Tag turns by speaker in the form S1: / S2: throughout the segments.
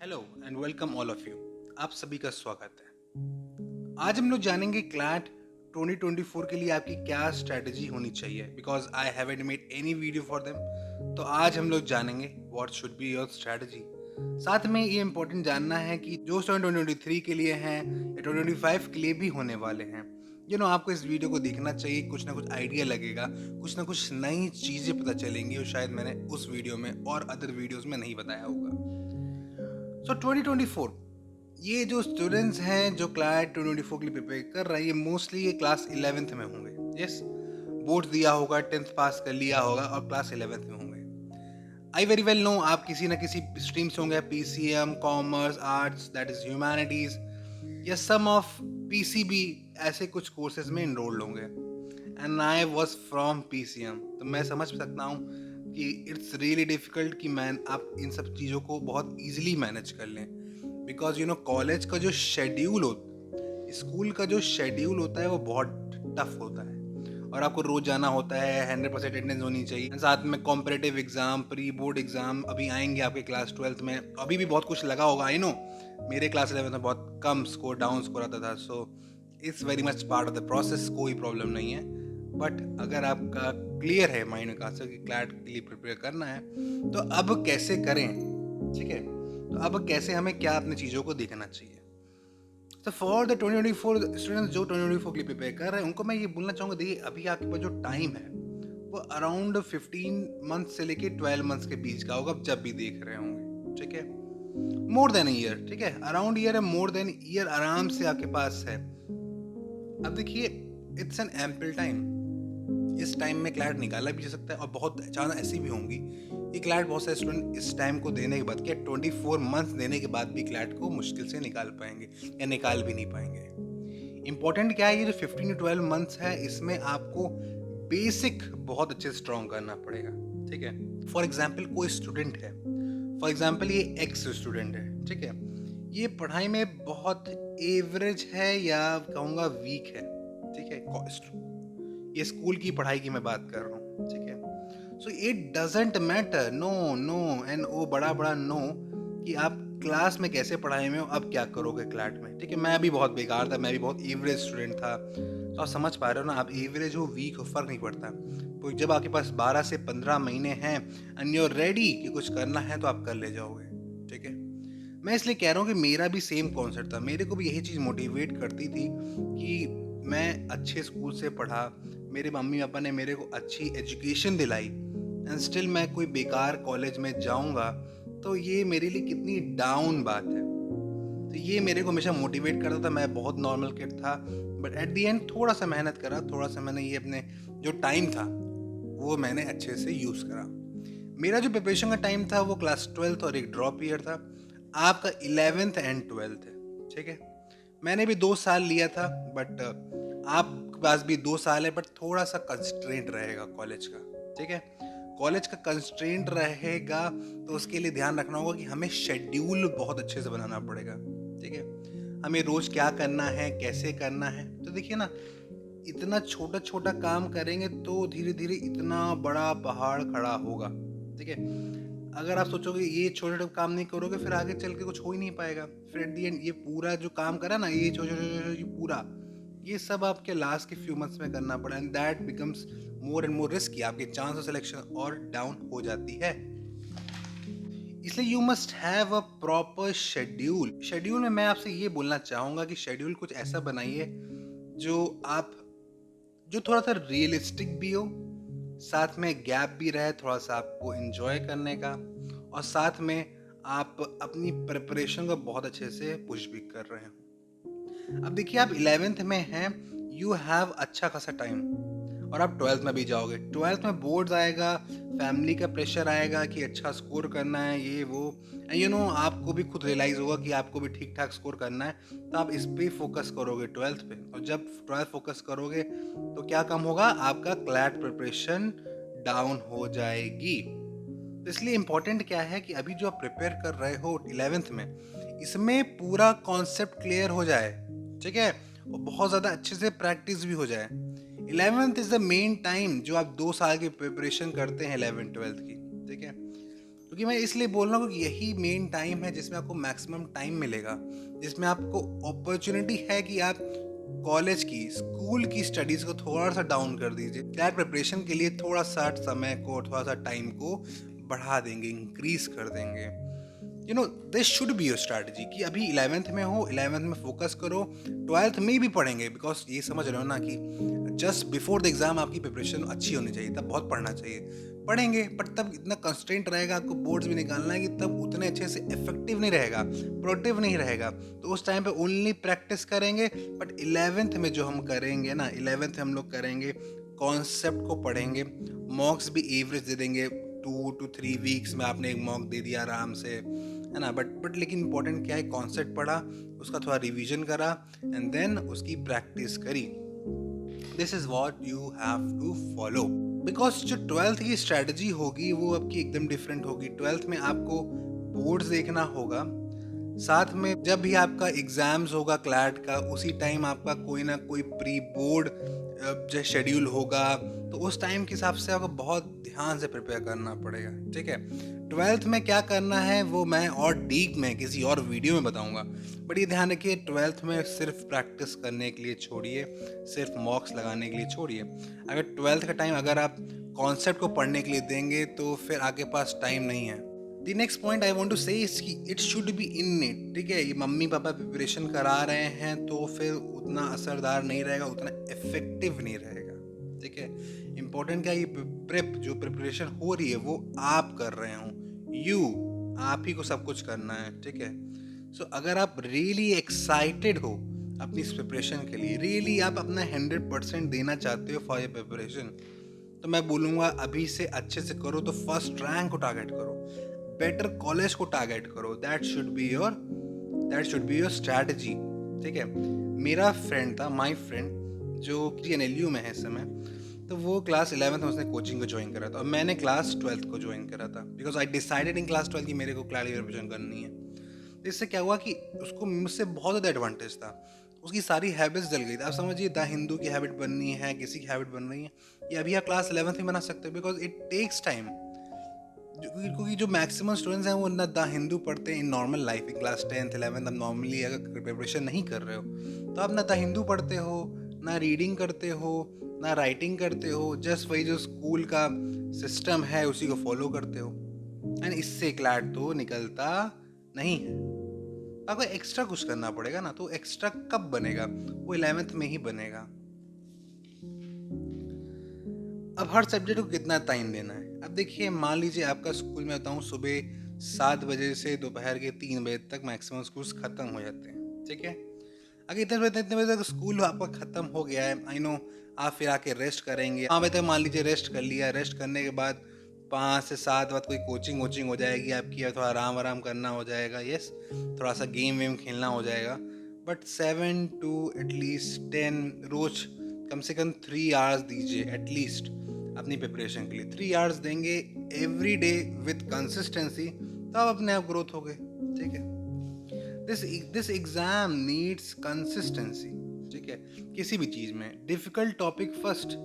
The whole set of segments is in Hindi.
S1: Hello and welcome all of you. आप सभी का स्वागत है। आज हम लोग जानेंगे क्लैट 2024 के लिए आपकी क्या स्ट्रेटजी होनी चाहिए, because I haven't made any video for them. तो आज हम लोग जानेंगे what should be your strategy. साथ में ये इम्पोर्टेंट जानना है कि जो 2023 के लिए हैं या 2025 के लिए भी होने वाले हैं, आपको इस वीडियो को देखना चाहिए। कुछ ना कुछ आइडिया लगेगा, कुछ ना कुछ नई चीज़ें पता चलेंगी और शायद मैंने उस वीडियो में और अदर वीडियोस में नहीं बताया होगा। सो 2024 ये जो स्टूडेंट्स हैं जो क्लैट 2024 के लिए प्रिपेयर कर रहे हैं, ये मोस्टली ये क्लास 11th में होंगे। यस, बोर्ड दिया होगा, 10th पास कर लिया होगा और क्लास 11th में होंगे। आई वेरी वेल नो आप किसी ना किसी स्ट्रीम से होंगे, PCM, commerce, arts, that is humanities, या सम ऑफ पीसीबी, ऐसे कुछ कोर्सेज में इनरोल्ड होंगे। And I was from PCM, तो मैं समझ सकता हूँ कि इट्स रियली डिफिकल्ट कि आप इन सब चीज़ों को बहुत ईजिली मैनेज कर लें। बिकॉज कॉलेज का जो शेड्यूल होता, स्कूल का जो शेड्यूल होता है वो बहुत टफ होता है और आपको रोज जाना होता है, 100% अटेंडेंस होनी चाहिए। साथ में competitive exam, pre board exam अभी आएंगे आपके क्लास 12th में, अभी भी बहुत कुछ लगा होगा। आई नो मेरे क्लास 11th में बहुत कम स्कोर, डाउन स्कोर आता था। So it's very much part of the process, कोई प्रॉब्लम नहीं है। बट अगर आपका क्लियर है माइंड का कि क्लैट के लिए प्रिपेयर करना है, तो अब कैसे करें, ठीक है। तो अब कैसे हमें क्या अपनी चीज़ों को देखना चाहिए। तो फॉर द 2024 स्टूडेंट्स जो 2024 के लिए प्रिपेयर कर रहे हैं, उनको मैं ये बोलना चाहूँगा, देखिए अभी आपके पास जो टाइम है वो अराउंड 15 मंथ से लेके 12 मंथ्स के बीच का होगा, जब भी देख रहे होंगे, ठीक है। मोर देन ईयर, ठीक है, अराउंड ईयर है, मोर देन ईयर आराम से आपके पास है। अब देखिए, इट्स एन एम्पल टाइम। इस टाइम में क्लैट निकाला भी जा सकता है और बहुत ज़्यादा ऐसी भी होंगी कि क्लैट बहुत सारे स्टूडेंट इस टाइम को देने के बाद, क्या 24 मंथ्स देने के बाद भी क्लैट को मुश्किल से निकाल पाएंगे या निकाल भी नहीं पाएंगे। इंपॉर्टेंट क्या है, ये जो 15 to 12 मंथ्स है, इसमें आपको बेसिक बहुत अच्छे स्ट्रॉन्ग करना पड़ेगा, ठीक है। फॉर एग्जाम्पल कोई स्टूडेंट है, फॉर एग्जाम्पल ये एक्स स्टूडेंट है, ठीक है, ये पढ़ाई में बहुत एवरेज है या कहूँगा वीक है, ठीक है। ये स्कूल की पढ़ाई की मैं बात कर रहा हूँ, ठीक है। So it doesn't matter, no no and O बड़ा बड़ा नो, कि आप क्लास में कैसे पढ़ाई में हो, अब क्या करोगे क्लैट में, ठीक है। मैं भी बहुत बेकार था, मैं भी बहुत एवरेज स्टूडेंट था। तो आप समझ पा रहे हो ना, आप एवरेज हो, वीक हो, फर्क नहीं पड़ता। तो जब आपके पास 12 से 15 महीने हैं एंड यू आर रेडी कि कुछ करना है, तो आप कर ले जाओगे, ठीक है। मैं इसलिए कह रहा हूँ कि मेरा भी सेम कॉन्सेप्ट था, मेरे को भी यही चीज़ मोटिवेट करती थी कि मैं अच्छे स्कूल से पढ़ा, मेरे मम्मी पापा ने मेरे को अच्छी एजुकेशन दिलाई, एंड स्टिल मैं कोई बेकार कॉलेज में जाऊंगा, तो ये मेरे लिए कितनी डाउन बात है। तो ये मेरे को हमेशा मोटिवेट करता था। मैं बहुत नॉर्मल किड था, बट एट दी एंड थोड़ा सा मेहनत करा, थोड़ा सा मैंने ये अपने जो टाइम था वो मैंने अच्छे से यूज़ करा। मेरा जो प्रिपरेशन का टाइम था वो क्लास 12th और एक ड्रॉप ईयर था। आपका 11th एंड 12th है, ठीक है। मैंने भी 2 साल लिया था, बट आपके पास भी 2 साल है, बट थोड़ा सा कंस्ट्रेंट रहेगा कॉलेज का, ठीक है। कॉलेज का कंस्ट्रेंट रहेगा, तो उसके लिए ध्यान रखना होगा कि हमें शेड्यूल बहुत अच्छे से बनाना पड़ेगा, ठीक है। हमें रोज क्या करना है, कैसे करना है। तो देखिए ना, इतना छोटा छोटा काम करेंगे तो धीरे धीरे इतना बड़ा पहाड़ खड़ा होगा, ठीक है। अगर आप सोचोगे ये छोटे छोटे काम नहीं करोगे, फिर आगे चल के कुछ हो ही नहीं पाएगा। फिर एट दी एंड ये पूरा जो काम करा ना, ये छोटे छोटे पूरा, ये सब आपके लास्ट के फ्यू मंथ्स में करना पड़ा, and that becomes more and more risky. आपके चांस ऑफ सिलेक्शन और डाउन हो जाती है। इसलिए you must have a proper schedule. Schedule में मैं आपसे ये बोलना चाहूंगा कि शेड्यूल कुछ ऐसा बनाइए जो आप, जो थोड़ा सा रियलिस्टिक भी हो, साथ में गैप भी रहे थोड़ा सा आपको एंजॉय करने का, और साथ में आप अपनी प्रिपरेशन को बहुत अच्छे से पुश भी कर रहे हो। अब देखिए, आप 11th में हैं, यू हैव अच्छा खासा टाइम, और आप 12th में भी जाओगे। 12th में बोर्ड्स आएगा, फैमिली का प्रेशर आएगा कि अच्छा स्कोर करना है, ये वो, आपको भी खुद रियलाइज होगा कि आपको भी ठीक ठाक स्कोर करना है, तो आप इस पे फोकस करोगे 12th पे। और जब 12th फोकस करोगे तो क्या कम होगा, आपका क्लैट प्रिपरेशन डाउन हो जाएगी। तो इसलिए इम्पोर्टेंट क्या है कि अभी जो आप प्रिपेयर कर रहे हो 11th में, इसमें पूरा कॉन्सेप्ट क्लियर हो जाए, ठीक है, और बहुत ज़्यादा अच्छे से प्रैक्टिस भी हो जाए। 11th is the main time जो आप 2 साल की प्रिपरेशन करते हैं 11th 12th की, ठीक है। क्योंकि मैं इसलिए बोल रहा हूँ कि यही मेन टाइम है जिसमें आपको मैक्सिमम टाइम मिलेगा, जिसमें आपको अपॉर्चुनिटी है कि आप कॉलेज की, स्कूल की स्टडीज को थोड़ा सा डाउन कर दीजिए, क्लैट प्रिपरेशन के लिए थोड़ा सा समय को, थोड़ा सा टाइम को बढ़ा देंगे, इंक्रीज कर देंगे। This should be your strategy कि अभी 11th में हो, 11th में फोकस करो, 12th में भी पढ़ेंगे, बिकॉज ये समझ रहे हो ना कि जस्ट बिफोर द एग्जाम आपकी प्रिपरेशन अच्छी होनी चाहिए, तब बहुत पढ़ना चाहिए, पढ़ेंगे, बट तब इतना कंस्ट्रेंट रहेगा, आपको बोर्ड्स भी निकालना है कि तब उतने अच्छे से इफेक्टिव नहीं रहेगा, प्रोडक्टिव नहीं रहेगा, तो उस टाइम पे ओनली प्रैक्टिस करेंगे। बट 11th में जो हम करेंगे ना, 11th में हम लोग करेंगे, कॉन्सेप्ट को पढ़ेंगे, मॉक्स भी एवरेज दे देंगे, 2 to 3 वीक्स में आपने एक मॉक दे दिया आराम से, है ना। बट लेकिन इंपॉर्टेंट क्या है, कॉन्सेप्ट पढ़ा, उसका थोड़ा रिवीजन करा, एंड देन उसकी प्रैक्टिस करी। This is what you have to follow, because जो 12th की स्ट्रेटजी होगी वो आपकी एकदम डिफरेंट होगी। 12th में आपको बोर्ड्स देखना होगा, साथ में जब भी आपका एग्जाम्स होगा क्लैट का, उसी टाइम आपका कोई ना कोई प्री बोर्ड जो शेड्यूल होगा, तो उस टाइम के हिसाब से आपको बहुत ध्यान से प्रिपेयर करना पड़ेगा, ठीक है। 12th में क्या करना है वो मैं और डीप में किसी और वीडियो में बताऊंगा, बट ये ध्यान रखिए 12th में सिर्फ प्रैक्टिस करने के लिए छोड़िए, सिर्फ मॉक्स लगाने के लिए छोड़िए। अगर 12th का टाइम अगर आप कॉन्सेप्ट को पढ़ने के लिए देंगे तो फिर आपके पास टाइम नहीं है। The next point I want to say is कि it should be in it, ठीक है। ये मम्मी पापा प्रिपरेशन करा रहे हैं तो फिर उतना असरदार नहीं रहेगा, उतना इफेक्टिव नहीं रहेगा, ठीक है। इंपॉर्टेंट क्या है, ये प्रेप जो प्रिपरेशन हो रही है वो आप कर रहे हो, आप ही को सब कुछ करना है, ठीक है। सो अगर आप रियली एक्साइटेड हो अपनी इस प्रिपरेशन के लिए, रियली आप अपना 100% देना चाहते हो फॉर योर प्रिपरेशन, तो मैं बोलूँगा अभी से अच्छे से करो, तो फर्स्ट रैंक को टारगेट करो, बेटर कॉलेज को टारगेट करो, that should be your strategy, ठीक है। मेरा फ्रेंड था, माय फ्रेंड, जो कि NLU में है इस समय, तो वो क्लास 11th में उसने कोचिंग को ज्वाइन करा था और मैंने क्लास 12th को ज्वाइन करा था, because I decided in class 12 की मेरे को क्लैट प्रिपरेशन करनी है। तो इससे क्या हुआ कि उसको मुझसे बहुत ज़्यादा एडवांटेज था, उसकी सारी हैबिट्स जल गई थी। आप समझिए द हिंदू की हैबिट बननी है, किसी की हैबिट बन रही है, ये अभी आप क्लास 11th में बना सकते हो, बिकॉज इट टेक्स टाइम। क्योंकि जो मैक्सिमम स्टूडेंट्स हैं वो ना द हिंदू पढ़ते हैं in normal life, in class 10th 11th। अब नॉर्मली अगर प्रिपरेशन नहीं कर रहे हो तो आप ना द हिंदू पढ़ते हो, ना रीडिंग करते हो, ना राइटिंग करते हो, जस्ट वही जो स्कूल का सिस्टम है उसी को फॉलो करते हो, एंड इससे क्लैट तो निकलता नहीं है। आपको एक्स्ट्रा कुछ करना पड़ेगा ना, तो एक्स्ट्रा कब बनेगा, वो 11th में ही बनेगा। अब हर सब्जेक्ट को कितना टाइम देना है, अब देखिए मान लीजिए आपका स्कूल में बताऊँ सुबह 7 बजे से दोपहर के 3 बजे तक मैक्सिमम स्कूल ख़त्म हो जाते हैं, ठीक है। अगर इतने बजे तक स्कूल आपका ख़त्म हो गया है, आई नो, आप फिर आके रेस्ट करेंगे, 5 बजे तक मान लीजिए रेस्ट कर लिया, रेस्ट करने के बाद 5 से 7 बाद कोई कोचिंग वोचिंग हो जाएगी आपकी, थोड़ा आराम आराम करना हो जाएगा, यस, थोड़ा सा गेम वेम खेलना हो जाएगा। बट 7 to एटलीस्ट 10 रोज कम से कम 3 आवर्स दीजिए एटलीस्ट अपनी प्रिपरेशन के लिए। 3 आवर्स देंगे एवरी डे विद कंसिस्टेंसी, तब अपने आप ग्रोथ हो गए, ठीक है। दिस एग्जाम नीड्स कंसिस्टेंसी, ठीक है। किसी भी चीज़ में डिफ़िकल्ट टॉपिक फर्स्ट,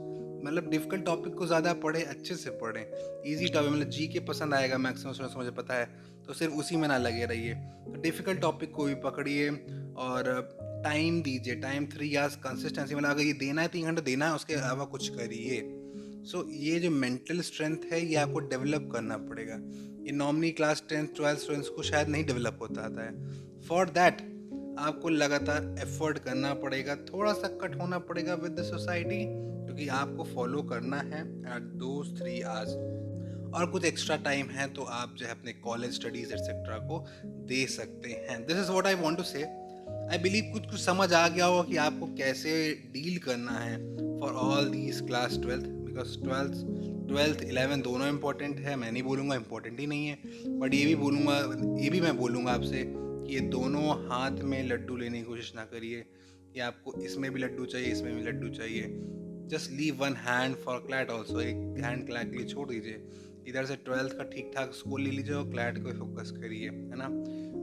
S1: मतलब डिफ़िकल्ट टॉपिक को ज़्यादा पढ़े, अच्छे से पढ़ें। इजी टॉपिक मतलब GK पसंद आएगा मैक्सिमम स्टूडेंट्स, मुझे पता है, तो सिर्फ उसी में ना लगे रहिए, तो डिफ़िकल्ट टॉपिक को भी पकड़िए और टाइम दीजिए, टाइम 3 आवर्स कंसिस्टेंसी, मतलब अगर ये देना है 3 घंटे देना है, उसके अलावा कुछ करिए। सो ये जो मेंटल स्ट्रेंथ है ये आपको डेवलप करना पड़ेगा, ये normally class 10th 12th students को शायद नहीं डेवलप होता आता है। फॉर दैट आपको लगातार एफर्ट करना पड़ेगा, थोड़ा सा कट होना पड़ेगा विद द सोसाइटी, क्योंकि आपको फॉलो करना है एट दोज 3 आवर्स, और कुछ एक्स्ट्रा टाइम है तो आप जो है अपने कॉलेज स्टडीज एक्सेट्रा को दे सकते हैं। This is what I want to say. I believe कुछ समझ आ गया होगा कि आपको कैसे डील करना है for all these class 12th, because 12th 11 दोनों इंपॉर्टेंट है, मैं नहीं बोलूँगा इंपॉर्टेंट ही नहीं है, बट ये भी मैं बोलूँगा आपसे कि ये दोनों हाथ में लड्डू लेने की कोशिश ना करिए कि आपको इसमें भी लड्डू चाहिए, इसमें भी लड्डू चाहिए। Just leave one hand for CLAT also, एक हैंड क्लैट के लिए छोड़ दीजिए, इधर से 12th का ठीक ठाक स्कूल ले लीजिए और क्लैट को फोकस करिए, है ना।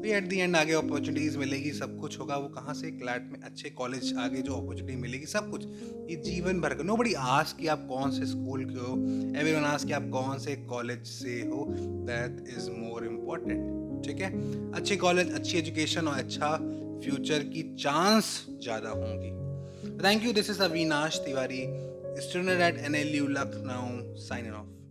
S1: फिर एट द एंड आगे अपॉर्चुनिटीज़ मिलेगी, सब कुछ होगा, वो कहाँ से, क्लैट में अच्छे कॉलेज, आगे जो अपॉर्चुनिटी मिलेगी सब कुछ, ये जीवन भर का। नोबडी आस्क कि आप कौन से स्कूल के हो, एवरीवन आस्क कि आप कौन से कॉलेज से हो, दैट इज मोर इम्पोर्टेंट। ठीक है, अच्छे कॉलेज, अच्छी एजुकेशन और अच्छा फ्यूचर की चांस ज़्यादा होंगी। Thank you, this is Avinash Tiwari, student at NLU Lucknow, signing off.